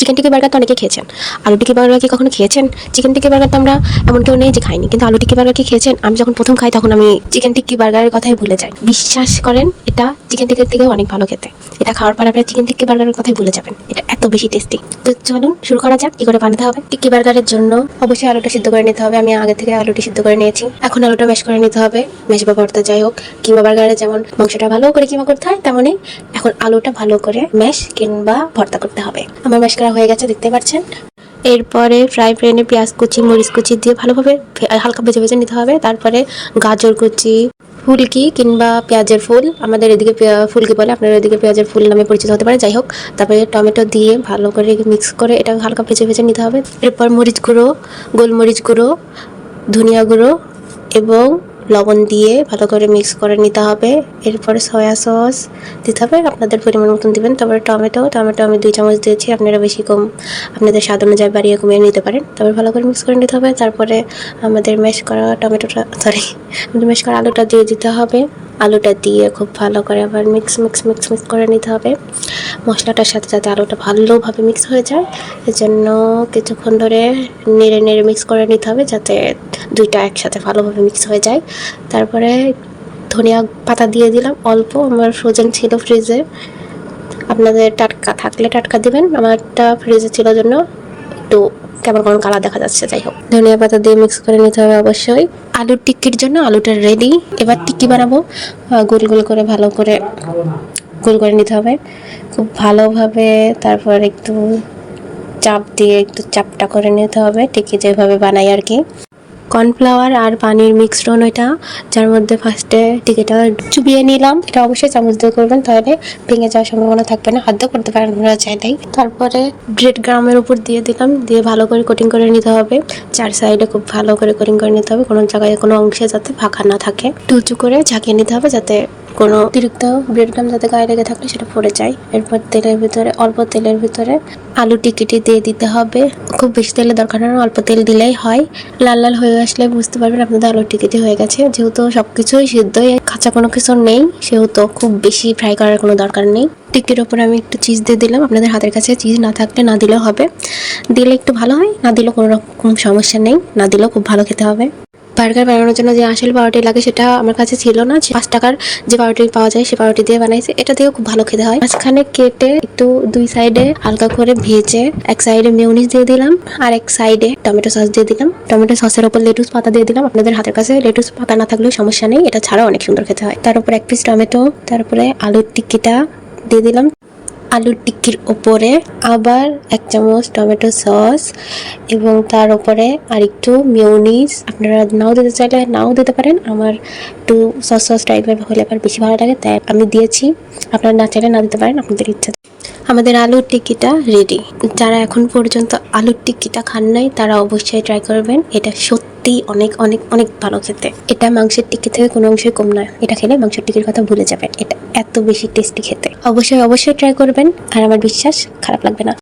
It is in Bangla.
চিকেন টিকি বার্গার তো অনেকে খেয়েছেন, আলু টিকি বার্গার কি কখনো খেয়েছেন? চিকেন টিকি বার্গার তো আমরা এমন কেউ নেই যে খাইনি, কিন্তু আলু টিকি বার্গার কি খেয়েছেন? আমি যখন প্রথম খাই তখন আমি চিকেন টিকি বার্গারের কথাই ভুলে যাই। বিশ্বাস করেন, এটা চিকেন টিকির থেকেও অনেক ভালো খেতে। এটা খাওয়ার পর আপনারা চিকেন টিকি বার্গারের কথাই ভুলে যাবেন, এটা এত বেশি টেস্টি। তো চলুন শুরু করা যাক কি করে বানাতে হবে। টিকি বার্গারের জন্য অবশ্যই আলুটা সিদ্ধ করে নিতে হবে। আমি আগে থেকে আলুটি সিদ্ধ করে নিয়েছি। এখন আলুটা ম্যাশ করে নিতে হবে, ম্যাশ বা ভর্তা যাই হোক। কিংবা বার্গারে যেমন মাংসটা ভালো করে কিমা করতে হয়, তেমনই এখন আলুটা ভালো করে ম্যাশ কিংবা ভর্তা করতে হবে। আমার ম্যাশ করা হয়ে গেছে, দেখতে পাচ্ছেন। এরপরে ফ্রাই প্যানে পেঁয়াজ কুচি মরিচ কুচি দিয়ে ভালোভাবে হালকা ভেজে ভেজে নিতে হবে। তারপরে গাজর কুচি, ফুলকি কিংবা পেঁয়াজের ফুল, আমাদের এদিকে ফুলকি বলে, আপনার এদিকে পেঁয়াজের ফুল নামে পরিচিত হতে পারে, যাই হোক। তারপরে টমেটো দিয়ে ভালো করে মিক্স করে এটা হালকা ভেজে ভেজে নিতে হবে। এরপর মরিচ গুঁড়ো, গোলমরিচ গুঁড়ো, ধনিয়া গুঁড়ো এবং লবণ দিয়ে ভালো করে মিক্স করে নিতে হবে। এরপরে সয়া সস দিতে হবে, আপনাদের পরিমাণ মতন দিবেন। তারপরে টমেটো আমি 2 চামচ দিয়েছি, আপনারা বেশি কম আপনাদের স্বাদ অনুযায়ী বাড়িয়ে কমিয়ে নিতে পারেন। তারপরে ভালো করে মিক্স করে নিতে হবে। তারপরে আমাদের ম্যাশ করা ম্যাশ করা আলুটা দিয়ে দিতে হবে। আলুটা দিয়ে খুব ভালো করে আবার মিক্স করে নিতে হবে মশলাটার সাথে, যাতে আলুটা ভালোভাবে মিক্স হয়ে যায়। এজন্য কিছুক্ষণ ধরে নেড়ে মিক্স করে নিতে হবে, যাতে দুইটা একসাথে ভালোভাবে মিক্স হয়ে যায়। তারপরে ধনিয়া পাতা দিয়ে দিলাম অল্প, আমার ফ্রোজেন ছিল ফ্রিজে, আপনাদের টাটকা থাকলে টাটকা দিবেন। আমারটা ফ্রিজে ছিল জন্য একটু কেমন কালার দেখা যাচ্ছে, যাই হোক। ধনিয়া পাতা দিয়ে মিক্স করে নিতে হবে অবশ্যই। আলুর টিক্কির জন্য আলুটা রেডি। এবার টিক্কি বানাবো। গোল গোল করে ভালো করে গোল করে নিতে হবে খুব ভালোভাবে। তারপর একটু চাপ দিয়ে একটু চাপটা করে নিতে হবে, টিক্কি যেভাবে বানাই আর কি। কর্নফ্লাওয়ার আর পানির মিশ্রণ এটা, যার মধ্যে ফার্স্টে টিকিটা চুবিয়ে নিলাম। এটা অবশ্যই চামচ দিয়ে করবেন, তাহলে ভেঙে যাওয়ার সম্ভাবনা থাকবে না। হাত দিয়ে করতে পারেন আপনারা চাইলেই। তারপরে ব্রেড গ্রামের উপর দিয়ে দিলাম, দিয়ে ভালো করে কোটিং করে নিতে হবে। 4 সাইডে খুব ভালো করে কোটিং করে নিতে হবে, কোনো জায়গায় কোনো অংশে যাতে ফাঁকা না থাকে। উঁচু করে ঝাঁকিয়ে নিতে হবে, যাতে কোনো অতিরিক্ত ব্রেড গ্রাম যাতে গায়ে লেগে থাকলে সেটা পড়ে যায়। এরপর অল্প তেলের ভিতরে আলু টিকিটি দিয়ে দিতে হবে। খুব বেশি তেলের দরকার না, অল্প তেল দিলেই হয়। লাল লাল হয়ে আসলে বুঝতে পারবেন আপনাদের আলু টিকিটি হয়ে গেছে। যেহেতু সবকিছুই সিদ্ধ, কাঁচা কোনো কিছু নেই, সেহেতু খুব বেশি ফ্রাই করার কোনো দরকার নেই। টিকির ওপর আমি একটু চিজ দিয়ে দিলাম, আপনাদের হাতের কাছে চিজ না থাকলে না দিলেও হবে, দিলে একটু ভালো হয়, না দিলেও কোনো রকম সমস্যা নেই, না দিলেও খুব ভালো খেতে হবে। বার্গার বানানোর জন্য যে আসল পাউরুটি লাগে সেটা আমার কাছে ছিল না, 5 টাকার যে পাউরুটি পাওয়া যায় সে পাউরুটি দিয়ে বানাইছে। এটা দিয়েও খুব ভালো খেতে হয়। মাঝখানে কেটে একটু 2 সাইডে হালকা করে ভেজে, এক সাইডে মেয়োনিজ দিয়ে দিলাম আর এক সাইডে টমেটো সস দিয়ে দিলাম। টমেটো সসের উপর লেটুস পাতা দিয়ে দিলাম। আপনাদের হাতের কাছে লেটুস পাতা না থাকলেও সমস্যা নেই, এটা ছাড়াও অনেক সুন্দর খেতে হয়। তার উপর 1 পিস টমেটো, তারপরে আলুর টিক্কিটা দিয়ে দিলাম। আলুর টিক্কির ওপরে আবার 1 চামচ টমেটো সস এবং তার উপরে আরেকটু মেয়োনিজ। আপনারা নাও দিতে চাইলে নাও দিতে পারেন, আমার একটু সস টাইপের হলে আবার বেশি ভালো লাগে, তাই আমি দিয়েছি। আপনারা না চাইলে না দিতে পারেন, আপনাদের ইচ্ছা। আমাদের আলুর টিক্কিটা রেডি। যারা এখন পর্যন্ত আলুর টিক্কিটা খান নাই তারা অবশ্যই ট্রাই করবেন, এটা সত্যি অনেক অনেক অনেক ভালো খেতে। এটা মাংসের টিক্কি থেকে কোনো অংশই কম নয়, এটা খেলে মাংসের টিক্কির কথা ভুলে যাবেন, এটা এত বেশি টেস্টি খেতে। অবশ্যই ট্রাই করবেন, আর আমার বিশ্বাস খারাপ লাগবে না।